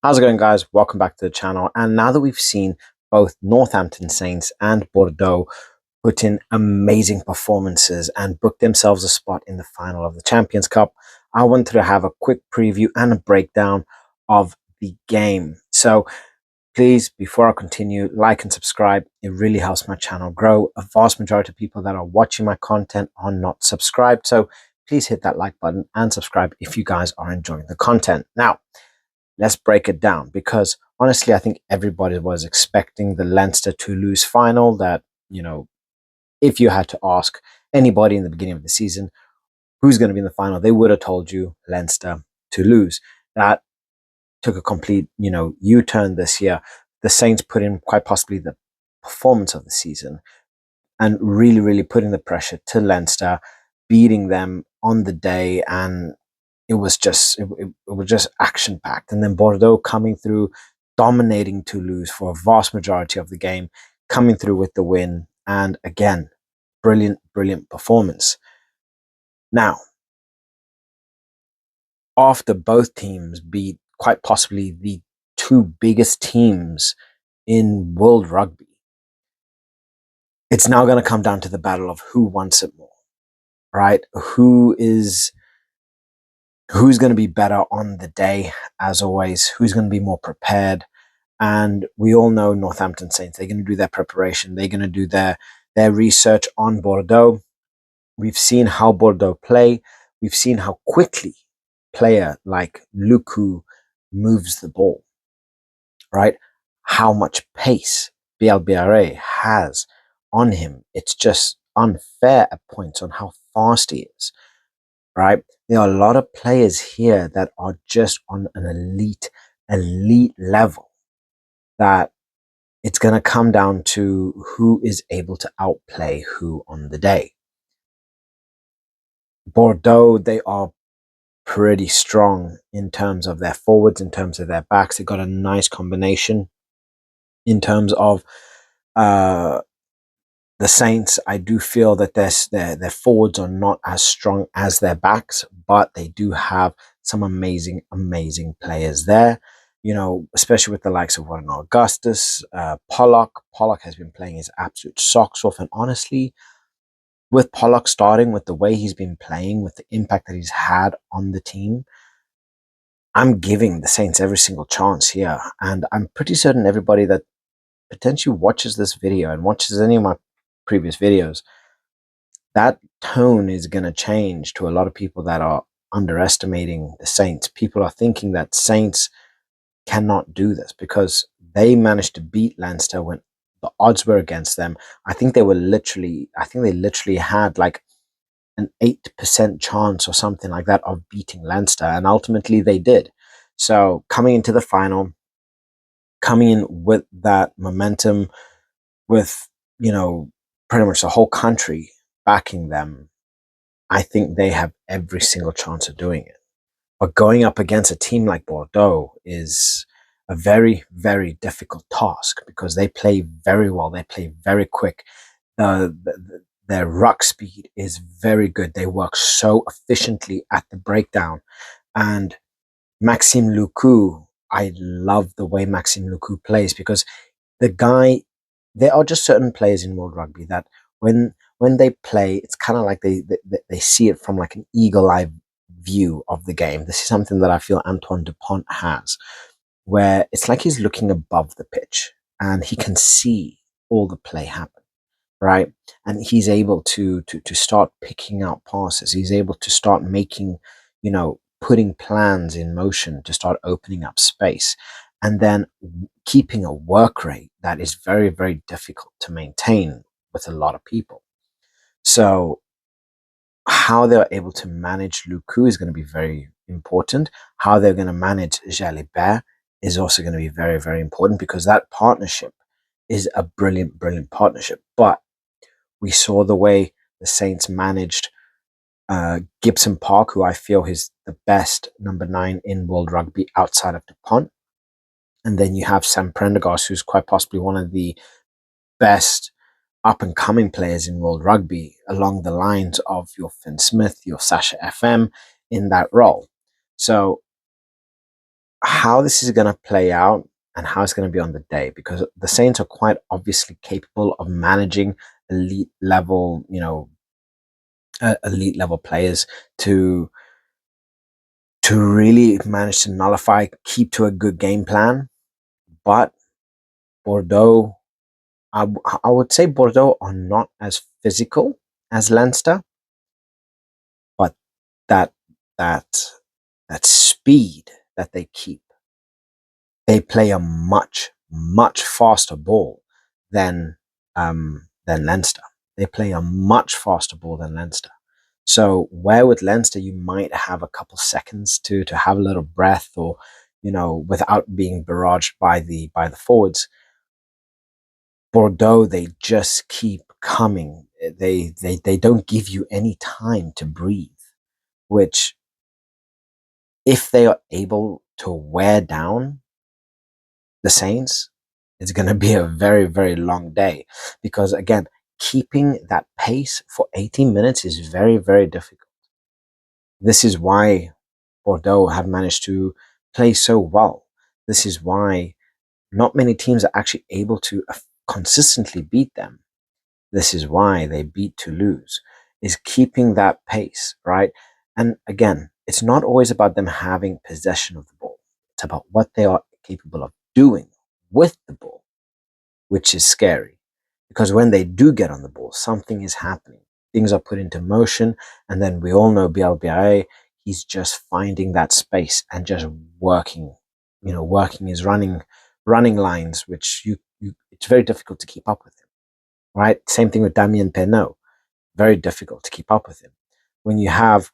How's it going, guys? Welcome back to the channel. And now that we've seen both Northampton Saints and Bordeaux put in amazing performances and book themselves a spot in the final of the Champions Cup, I wanted to have a quick preview and a breakdown of the game. So please, before I continue, like and subscribe. It really helps my channel grow. A vast majority of people that are watching my content are not subscribed. So please hit that like button and subscribe if you guys are enjoying the content. Now, let's break it down, because honestly, I think everybody was expecting the Leinster-Toulouse final. That, if you had to ask anybody in the beginning of the season who's going to be in the final, they would have told you Leinster-Toulouse. That took a complete, U-turn this year. The Saints put in quite possibly the performance of the season and really, really putting the pressure to Leinster, beating them on the day, and it was just action packed. And then Bordeaux coming through, dominating Toulouse for a vast majority of the game, coming through with the win, and again, brilliant performance. Now, after both teams beat quite possibly the two biggest teams in world rugby, it's now going to come down to the battle of who wants it more, right? Who's going to be better on the day, as always, who's going to be more prepared. And we all know Northampton Saints, they're going to do their preparation, they're going to do their research on Bordeaux. We've seen how Bordeaux play, we've seen how quickly player like Luku moves the ball, right? How much pace BLBRA has on him. It's just unfair at points on how fast he is, right? There are a lot of players here that are just on an elite level, that it's going to come down to who is able to outplay who on the day. Bordeaux, they are pretty strong in terms of their forwards, in terms of their backs. They've got a nice combination. In terms of the Saints, I do feel that their forwards are not as strong as their backs, but they do have some amazing players there. Especially with the likes of Warren Augustus, Pollock. Pollock has been playing his absolute socks off, and honestly, with Pollock starting, with the way he's been playing, with the impact that he's had on the team, I'm giving the Saints every single chance here. And I'm pretty certain everybody that potentially watches this video and watches any of my previous videos, that tone is going to change to a lot of people that are underestimating the Saints. People are thinking that Saints cannot do this because they managed to beat Leinster when the odds were against them. I think they literally had like an 8% chance or something like that of beating Leinster, and ultimately they did. So coming into the final, coming in with that momentum, with, pretty much the whole country backing them, I think they have every single chance of doing it. But going up against a team like Bordeaux is a very, very difficult task, because they play very well. They play very quick. Their ruck speed is very good. They work so efficiently at the breakdown. And Maxime Luku, I love the way Maxime Luku plays, because there are just certain players in world rugby that when they play, it's kind of like they see it from like an eagle eye view of the game. This is something that I feel Antoine Dupont has, where it's like he's looking above the pitch and he can see all the play happen, right? And he's able to start picking out passes. He's able to start making, putting plans in motion to start opening up space, and then keeping a work rate that is very, very difficult to maintain with a lot of people. So how they're able to manage Luku is going to be very important. How they're going to manage Jalibert is also going to be very, very important, because that partnership is a brilliant partnership. But we saw the way the Saints managed Gibson Park, who I feel is the best number 9 in world rugby outside of Dupont. And then you have Sam Prendergast, who's quite possibly one of the best up-and-coming players in world rugby, along the lines of your Finn Smith, your Sasha FM, in that role. So how this is going to play out and how it's going to be on the day, because the Saints are quite obviously capable of managing elite level, elite level players to really manage to nullify, keep to a good game plan. But Bordeaux, I would say Bordeaux are not as physical as Leinster, but that that that speed that they keep, they play a much faster ball than Leinster. They play a much faster ball than Leinster. So where with Leinster you might have a couple seconds to have a little breath, or without being barraged by the forwards. Bordeaux, they just keep coming. They don't give you any time to breathe, which, if they are able to wear down the Saints, it's going to be a very, very long day, because again, keeping that pace for 80 minutes is very, very difficult. This is why Bordeaux have managed to play so well. This is why not many teams are actually able to consistently beat them. This is why they beat Toulouse, is keeping that pace, right? And again, it's not always about them having possession of the ball. It's about what they are capable of doing with the ball, which is scary. Because when they do get on the ball, something is happening. Things are put into motion, and then we all know BLBIA, he's just finding that space and just working, working his running lines, which it's very difficult to keep up with him, right? Same thing with Damien Penaud, very difficult to keep up with him. When you have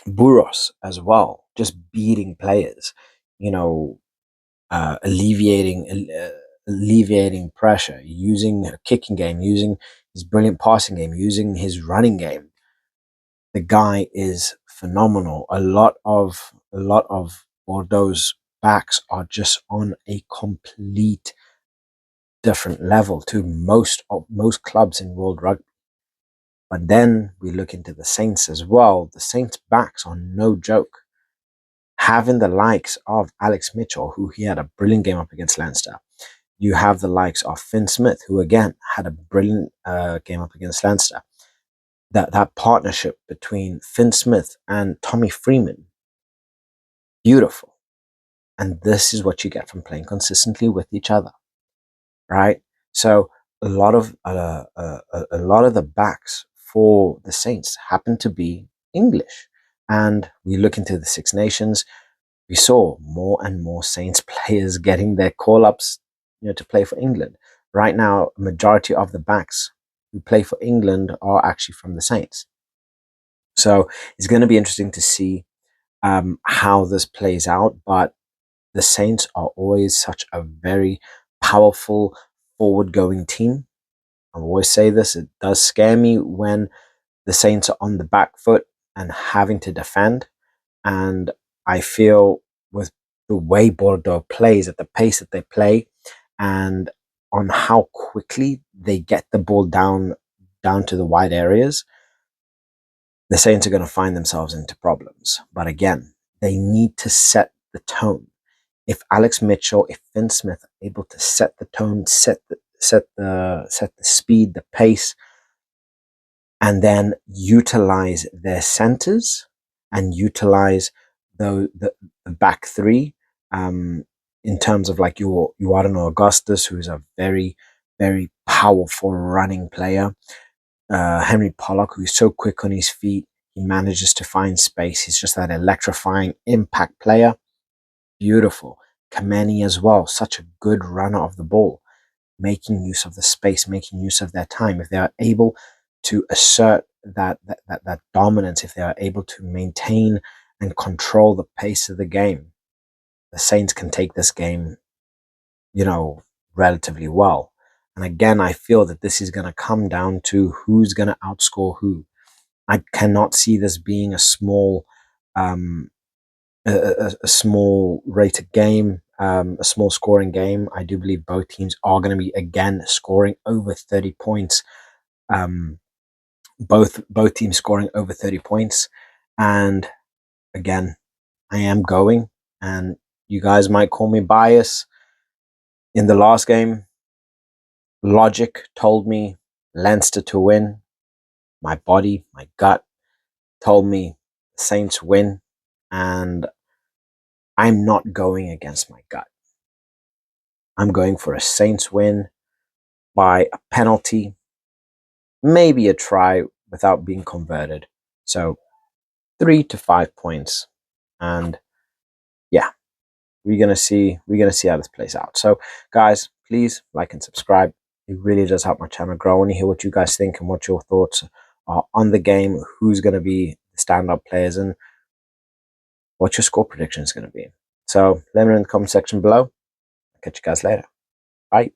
Buros as well, just beating players, you know, alleviating pressure, using a kicking game, using his brilliant passing game, using his running game. The guy is phenomenal. A lot of Bordeaux's backs are just on a complete different level to most clubs in world rugby. But then we look into the Saints as well. The Saints backs are no joke. Having the likes of Alex Mitchell, who he had a brilliant game up against Leinster. You have the likes of Finn Smith, who again had a brilliant game up against Leinster. That partnership between Finn Smith and Tommy Freeman, beautiful. And this is what you get from playing consistently with each other, right? So a lot of the backs for the Saints happen to be English, and we look into the Six Nations. We saw more and more Saints players getting their call-ups, to play for England. Right now, a majority of the backs who play for England are actually from the Saints. So it's going to be interesting to see how this plays out. But the Saints are always such a very powerful, forward-going team. I always say this, it does scare me when the Saints are on the back foot and having to defend. And I feel with the way Bordeaux plays, at the pace that they play, and on how quickly they get the ball down to the wide areas, the Saints are going to find themselves into problems. But again, they need to set the tone. If Alex Mitchell, if Finn Smith are able to set the tone, set the speed, the pace, and then utilize their centers and utilize the back three, in terms of like you I don't know, Augustus, who's a very, very powerful running player. Henry Pollock, who's so quick on his feet, he manages to find space. He's just that electrifying impact player. Beautiful. Kameni as well, such a good runner of the ball, making use of the space, making use of their time. If they are able to assert that dominance, if they are able to maintain and control the pace of the game, the Saints can take this game, relatively well. And again, I feel that this is going to come down to who's going to outscore who. I cannot see this being a small, um, a small rated game, a small scoring game. I do believe both teams are going to be again scoring over 30 points. Um, both teams scoring over 30 points, and again, I am going, And you guys might call me biased. In the last game, logic told me Leinster to win. My body, my gut told me Saints win. And I'm not going against my gut. I'm going for a Saints win by a penalty, maybe a try without being converted. So 3 to 5 points. And yeah, we're gonna see how this plays out. So guys, please like and subscribe. It really does help my channel grow. I want to hear what you guys think and what your thoughts are on the game, who's going to be the standout players, and what your score prediction is going to be. So let me know in the comment section below. I'll catch you guys later. Bye.